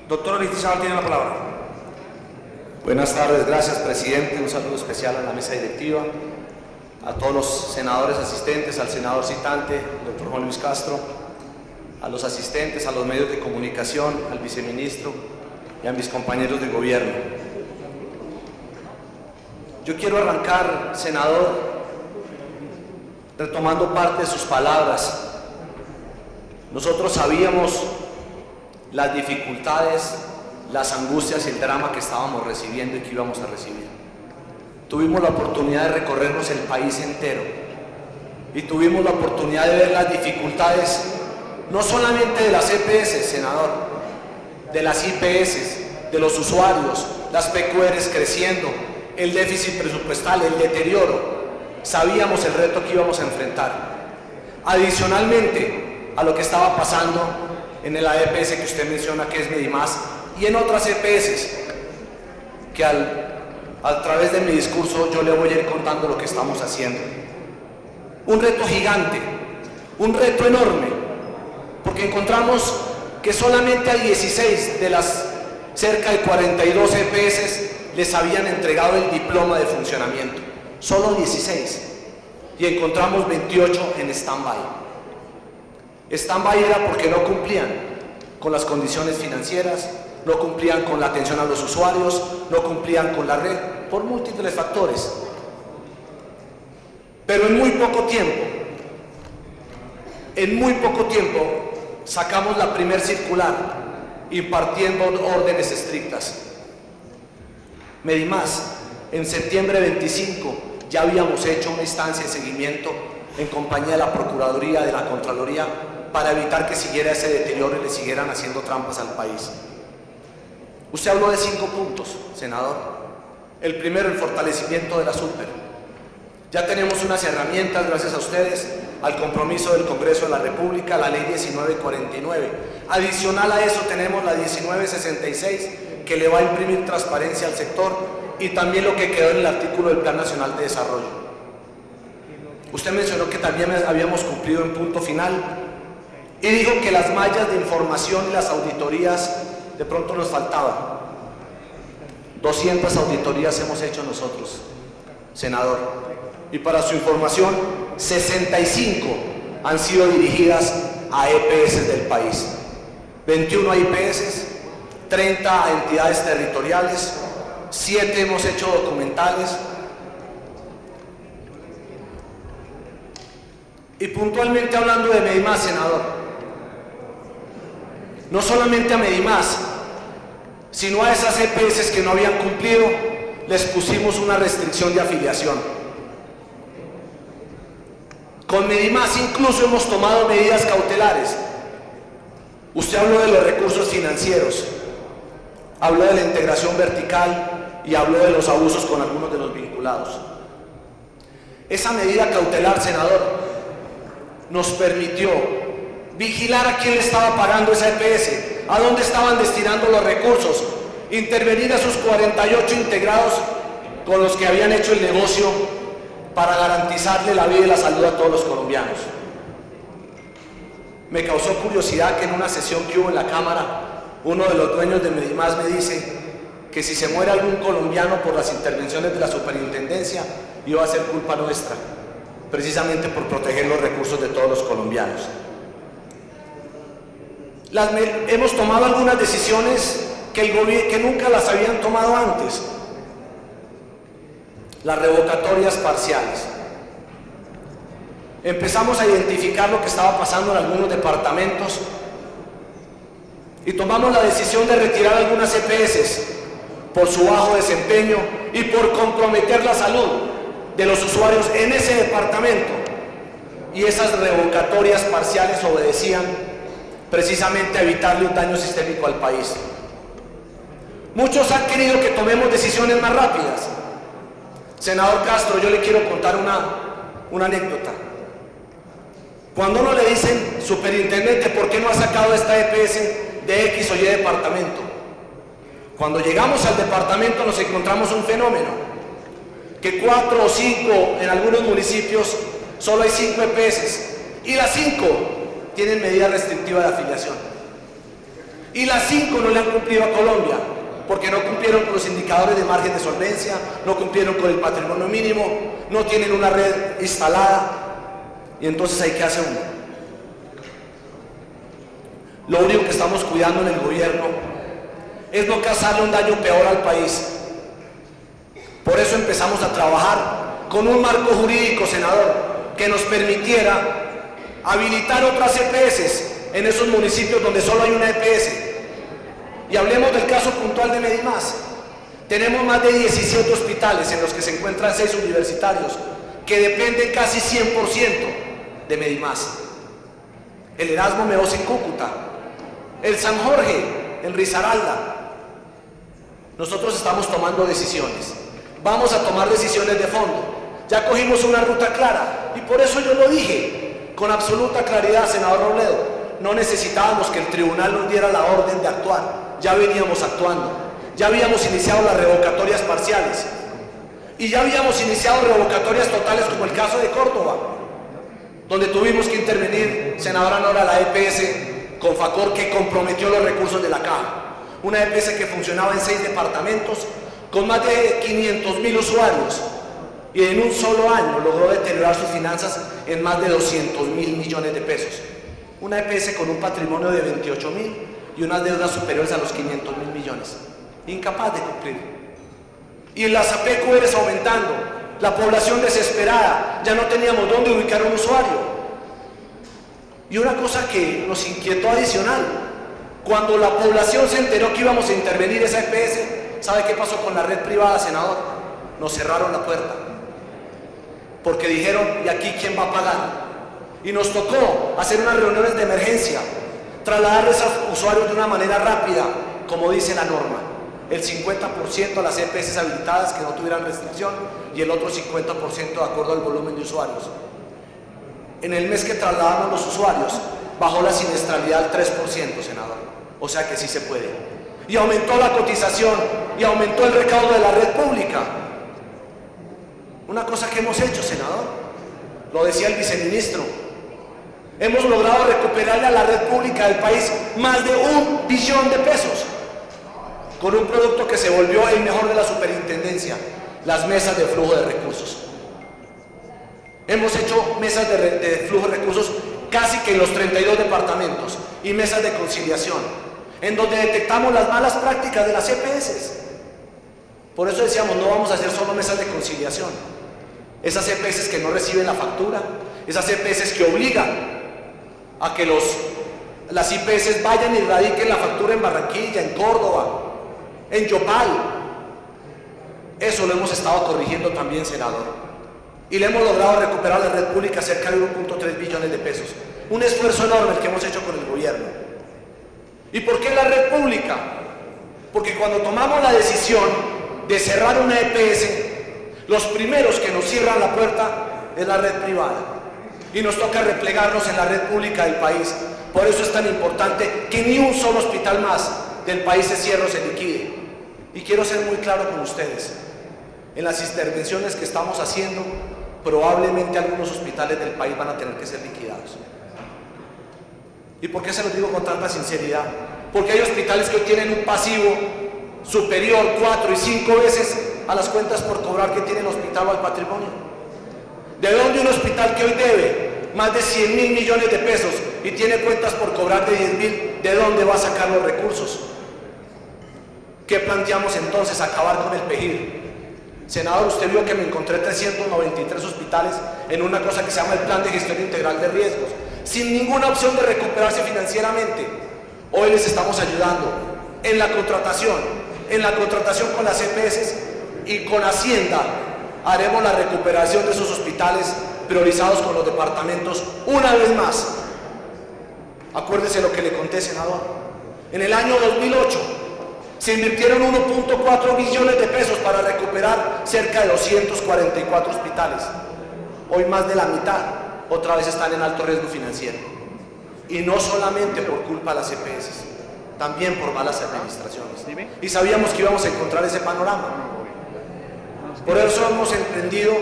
Doctor Aristizábal tiene la palabra. Buenas tardes, gracias presidente, un saludo especial a la mesa directiva, a todos los senadores asistentes, al senador citante, doctor Juan Luis Castro, a los asistentes, a los medios de comunicación, al viceministro y a mis compañeros de gobierno. Yo quiero arrancar, senador, retomando parte de sus palabras. Nosotros sabíamos las dificultades, las angustias y el drama que estábamos recibiendo y que íbamos a recibir. Tuvimos la oportunidad de recorrernos el país entero y tuvimos la oportunidad de ver las dificultades no solamente de las EPS, senador, de las IPS, de los usuarios, las PQRs creciendo, el déficit presupuestal, el deterioro. Sabíamos el reto que íbamos a enfrentar. Adicionalmente a lo que estaba pasando en la EPS que usted menciona, que es Medimás, y en otras EPS, que a través de mi discurso yo le voy a ir contando lo que estamos haciendo. Un reto gigante, un reto enorme, porque encontramos que solamente a 16 de las cerca de 42 EPS les habían entregado el diploma de funcionamiento, solo 16, y encontramos 28 en stand-by. Stand-by era porque no cumplían con las condiciones financieras, no cumplían con la atención a los usuarios, no cumplían con la red, por múltiples factores. Pero en muy poco tiempo, sacamos la primer circular impartiendo órdenes estrictas. Medimás, en septiembre 25, ya habíamos hecho una instancia de seguimiento en compañía de la Procuraduría, de la Contraloría, para evitar que siguiera ese deterioro y le siguieran haciendo trampas al país. Usted habló de 5 puntos, senador. El primero, el fortalecimiento de la super. Ya tenemos unas herramientas, gracias a ustedes, al compromiso del Congreso de la República, la Ley 1949. Adicional a eso tenemos la 1966, que le va a imprimir transparencia al sector, y también lo que quedó en el artículo del Plan Nacional de Desarrollo. Usted mencionó que también habíamos cumplido en punto final y dijo que las mallas de información y las auditorías de pronto nos faltaban. 200 auditorías hemos hecho nosotros, senador, y para su información, 65 han sido dirigidas a EPS del país, 21 a IPS, 30 a entidades territoriales, 7 hemos hecho documentales. Y puntualmente hablando de Medimás, senador, no solamente a Medimás, sino a esas EPS que no habían cumplido, les pusimos una restricción de afiliación. Con Medimás incluso hemos tomado medidas cautelares. Usted habló de los recursos financieros, habló de la integración vertical y habló de los abusos con algunos de los vinculados. Esa medida cautelar, senador, nos permitió vigilar a quién le estaba pagando esa EPS, a dónde estaban destinando los recursos, intervenir a sus 48 integrados con los que habían hecho el negocio para garantizarle la vida y la salud a todos los colombianos. Me causó curiosidad que en una sesión que hubo en la Cámara, uno de los dueños de Medimás me dice que si se muere algún colombiano por las intervenciones de la superintendencia, iba a ser culpa nuestra, precisamente por proteger los recursos de todos los colombianos. Hemos tomado algunas decisiones que nunca las habían tomado antes. Las revocatorias parciales. Empezamos a identificar lo que estaba pasando en algunos departamentos y tomamos la decisión de retirar algunas EPS por su bajo desempeño y por comprometer la salud de los usuarios en ese departamento. Y esas revocatorias parciales obedecían precisamente a evitarle un daño sistémico al país. Muchos han querido que tomemos decisiones más rápidas. Senador Castro, yo le quiero contar una anécdota. Cuando uno le dicen, superintendente, ¿por qué no ha sacado esta EPS de X o Y departamento? Cuando llegamos al departamento nos encontramos un fenómeno, que 4 o 5 en algunos municipios solo hay 5 EPS y las 5 tienen medida restrictiva de afiliación. Y las 5 no le han cumplido a Colombia, porque no cumplieron con los indicadores de margen de solvencia, no cumplieron con el patrimonio mínimo, no tienen una red instalada, y entonces ¿ahí qué hace uno? Lo único que estamos cuidando en el gobierno es no causarle un daño peor al país. Por eso empezamos a trabajar con un marco jurídico, senador, que nos permitiera habilitar otras EPS en esos municipios donde solo hay una EPS. Y hablemos del caso puntual de Medimás. Tenemos más de 17 hospitales en los que se encuentran 6 universitarios que dependen casi 100% de Medimás. El Erasmo Meos en Cúcuta, el San Jorge en Risaralda. Nosotros estamos tomando decisiones. Vamos a tomar decisiones de fondo. Ya cogimos una ruta clara y por eso yo lo dije con absoluta claridad, senador Robledo. No necesitábamos que el tribunal nos diera la orden de actuar. Ya veníamos actuando. Ya habíamos iniciado las revocatorias parciales. Y ya habíamos iniciado revocatorias totales como el caso de Córdoba, donde tuvimos que intervenir, senadora Nora, la EPS Confacor, que comprometió los recursos de la caja. Una EPS que funcionaba en 6 departamentos con más de 500.000 usuarios y en un solo año logró deteriorar sus finanzas en más de 200.000 millones de pesos. Una EPS con un patrimonio de 28.000 y unas deudas superiores a los 500.000 millones. Incapaz de cumplir. Y en las APQRs aumentando, la población desesperada, ya no teníamos dónde ubicar un usuario. Y una cosa que nos inquietó adicional, cuando la población se enteró que íbamos a intervenir esa EPS, ¿sabe qué pasó con la red privada, senador? Nos cerraron la puerta. Porque dijeron, ¿y aquí quién va a pagar? Y nos tocó hacer unas reuniones de emergencia, trasladarles a usuarios de una manera rápida, como dice la norma. El 50% a las EPS habilitadas que no tuvieran restricción y el otro 50% de acuerdo al volumen de usuarios. En el mes que trasladamos los usuarios, bajó la siniestralidad al 3%, senador. O sea que sí se puede. Y aumentó la cotización y aumentó el recaudo de la red pública. Una cosa que hemos hecho, senador, lo decía el viceministro, hemos logrado recuperarle a la red pública del país más de 1 billón de pesos con un producto que se volvió el mejor de la superintendencia, las mesas de flujo de recursos. Hemos hecho mesas de flujo de recursos casi que en los 32 departamentos y mesas de conciliación, en donde detectamos las malas prácticas de las EPS. Por eso decíamos, no vamos a hacer solo mesas de conciliación. Esas EPS que no reciben la factura, esas EPS que obligan a que las IPS vayan y radiquen la factura en Barranquilla, en Córdoba, en Yopal. Eso lo hemos estado corrigiendo también, senador. Y le hemos logrado recuperar a la red pública cerca de 1.3 billones de pesos. Un esfuerzo enorme el que hemos hecho con el gobierno. ¿Y por qué la red pública? Porque cuando tomamos la decisión de cerrar una EPS, los primeros que nos cierran la puerta es la red privada. Y nos toca replegarnos en la red pública del país. Por eso es tan importante que ni un solo hospital más del país se cierre o se liquide. Y quiero ser muy claro con ustedes. En las intervenciones que estamos haciendo, probablemente algunos hospitales del país van a tener que ser liquidados. ¿Y por qué se los digo con tanta sinceridad? Porque hay hospitales que hoy tienen un pasivo superior 4 y 5 veces a las cuentas por cobrar que tiene el hospital o al patrimonio. ¿De dónde un hospital que hoy debe más de 100.000 millones de pesos y tiene cuentas por cobrar de 10.000, de dónde va a sacar los recursos? ¿Qué planteamos entonces? Acabar con el PEGIR. Senador, usted vio que me encontré 393 hospitales en una cosa que se llama el Plan de Gestión Integral de Riesgos, sin ninguna opción de recuperarse financieramente. Hoy les estamos ayudando en la contratación con las EPS y con Hacienda. Haremos la recuperación de esos hospitales priorizados con los departamentos una vez más. Acuérdese lo que le conté, senador. En el año 2008 se invirtieron 1.4 billones de pesos para recuperar cerca de 244 hospitales. Hoy más de la mitad otra vez están en alto riesgo financiero. Y no solamente por culpa de las EPS, también por malas administraciones. Y sabíamos que íbamos a encontrar ese panorama. Por eso hemos emprendido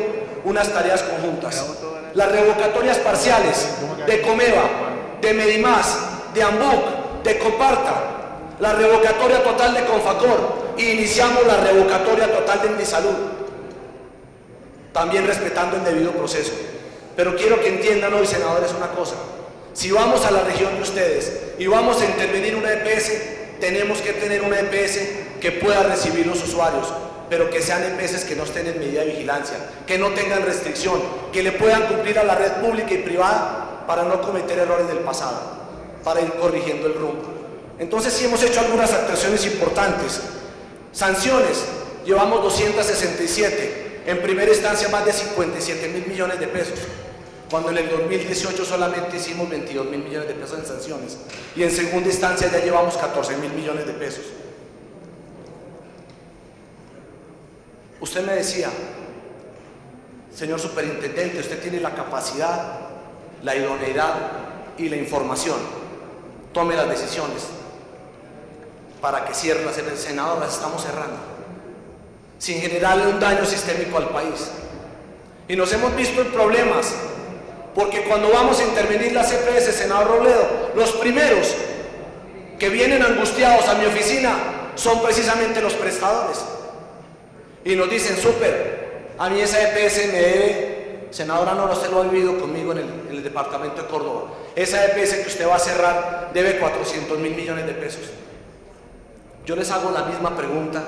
unas tareas conjuntas. Las revocatorias parciales de Comeva, de Medimás, de Ambuc, de Comparta, la revocatoria total de Confacor e iniciamos la revocatoria total de Indisalud, también respetando el debido proceso. Pero quiero que entiendan hoy, senadores, una cosa: si vamos a la región de ustedes y vamos a intervenir una EPS, tenemos que tener una EPS que pueda recibir los usuarios, pero que sean EPS que no estén en medida de vigilancia, que no tengan restricción, que le puedan cumplir a la red pública y privada para no cometer errores del pasado, para ir corrigiendo el rumbo. Entonces sí hemos hecho algunas actuaciones importantes. Sanciones, llevamos 267, en primera instancia más de 57.000 millones de pesos, cuando en el 2018 solamente hicimos 22.000 millones de pesos en sanciones, y en segunda instancia ya llevamos 14.000 millones de pesos. Usted me decía, señor superintendente, usted tiene la capacidad, la idoneidad y la información, tome las decisiones para que cierre las. En el Senado las estamos cerrando, sin generarle un daño sistémico al país. Y nos hemos visto en problemas, porque cuando vamos a intervenir las EPS, senador Robledo, los primeros que vienen angustiados a mi oficina son precisamente los prestadores. Y nos dicen, súper, a mí esa EPS me debe, senadora Nora, usted lo ha vivido conmigo en el departamento de Córdoba, esa EPS que usted va a cerrar debe 400.000 millones de pesos. Yo les hago la misma pregunta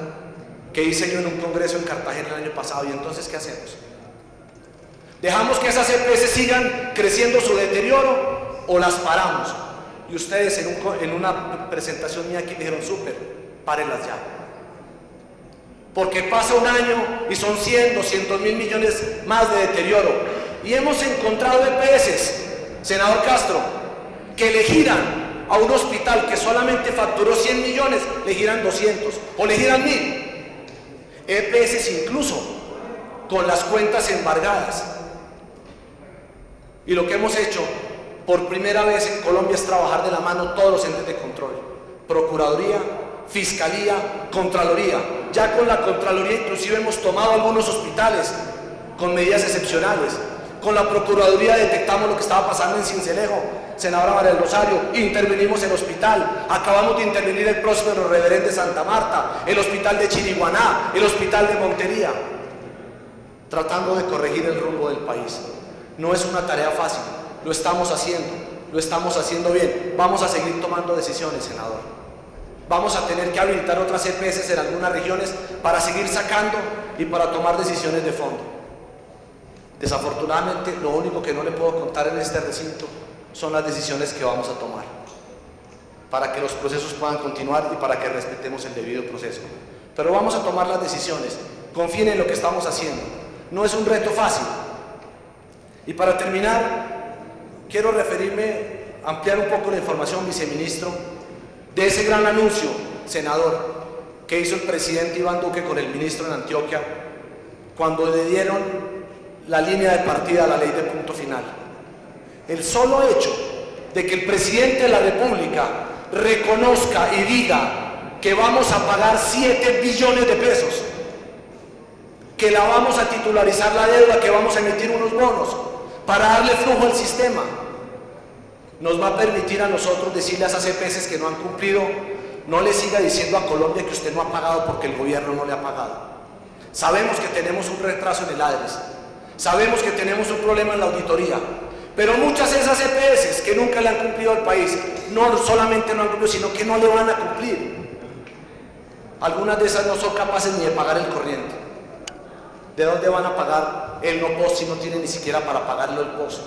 que hice yo en un congreso en Cartagena el año pasado, y entonces, ¿qué hacemos? ¿Dejamos que esas EPS sigan creciendo su deterioro o las paramos? Y ustedes en una presentación mía aquí dijeron, súper, párenlas ya. Porque pasa un año y son 100, 200.000 millones más de deterioro. Y hemos encontrado EPS, senador Castro, que le giran a un hospital que solamente facturó 100 millones, le giran 200 o le giran 1.000. EPS incluso con las cuentas embargadas. Y lo que hemos hecho por primera vez en Colombia es trabajar de la mano todos los entes de control: Procuraduría, Fiscalía, Contraloría. Ya con la Contraloría inclusive hemos tomado algunos hospitales con medidas excepcionales. Con la Procuraduría detectamos lo que estaba pasando en Sincelejo, senadora María del Rosario, intervenimos el hospital, acabamos de intervenir el próspero Reverendo de Santa Marta, el hospital de Chiriguaná, el hospital de Montería, tratando de corregir el rumbo del país. No es una tarea fácil, lo estamos haciendo bien. Vamos a seguir tomando decisiones, senador. Vamos a tener que habilitar otras EPS en algunas regiones para seguir sacando y para tomar decisiones de fondo. Desafortunadamente, lo único que no le puedo contar en este recinto son las decisiones que vamos a tomar para que los procesos puedan continuar y para que respetemos el debido proceso. Pero vamos a tomar las decisiones, confíen en lo que estamos haciendo. No es un reto fácil. Y para terminar, quiero ampliar un poco la información, viceministro, de ese gran anuncio, senador, que hizo el presidente Iván Duque con el ministro en Antioquia, cuando le dieron la línea de partida a la ley de punto final. El solo hecho de que el presidente de la República reconozca y diga que vamos a pagar 7 billones de pesos, que la vamos a titularizar la deuda, que vamos a emitir unos bonos para darle flujo al sistema, nos va a permitir a nosotros decirle a esas EPS que no han cumplido: no le siga diciendo a Colombia que usted no ha pagado porque el gobierno no le ha pagado. Sabemos que tenemos un retraso en el ADRES, sabemos que tenemos un problema en la auditoría, pero muchas de esas EPS que nunca le han cumplido al país, no solamente no han cumplido, sino que no le van a cumplir. Algunas de esas no son capaces ni de pagar el corriente. ¿De dónde van a pagar el no post si no tienen ni siquiera para pagarlo el post?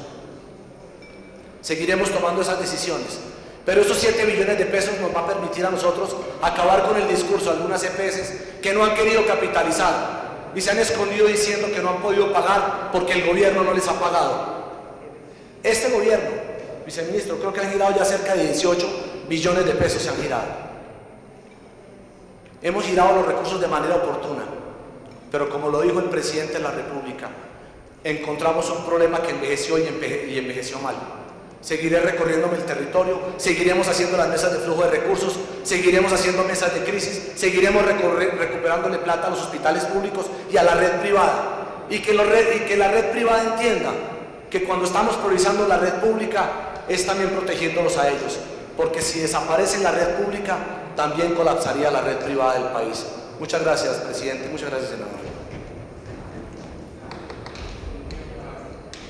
Seguiremos tomando esas decisiones, pero esos 7 billones de pesos nos va a permitir a nosotros acabar con el discurso de algunas EPS que no han querido capitalizar y se han escondido diciendo que no han podido pagar porque el gobierno no les ha pagado. Este gobierno, viceministro, creo que han girado ya cerca de 18 billones de pesos, se han girado. Hemos girado los recursos de manera oportuna, pero como lo dijo el presidente de la República, encontramos un problema que envejeció y envejeció mal. Seguiré recorriéndome el territorio, seguiremos haciendo las mesas de flujo de recursos, seguiremos haciendo mesas de crisis, seguiremos recuperándole plata a los hospitales públicos y a la red privada. Y que la red privada entienda que cuando estamos priorizando la red pública es también protegiéndolos a ellos, porque si desaparece la red pública también colapsaría la red privada del país. Muchas gracias, presidente. Muchas gracias, senador.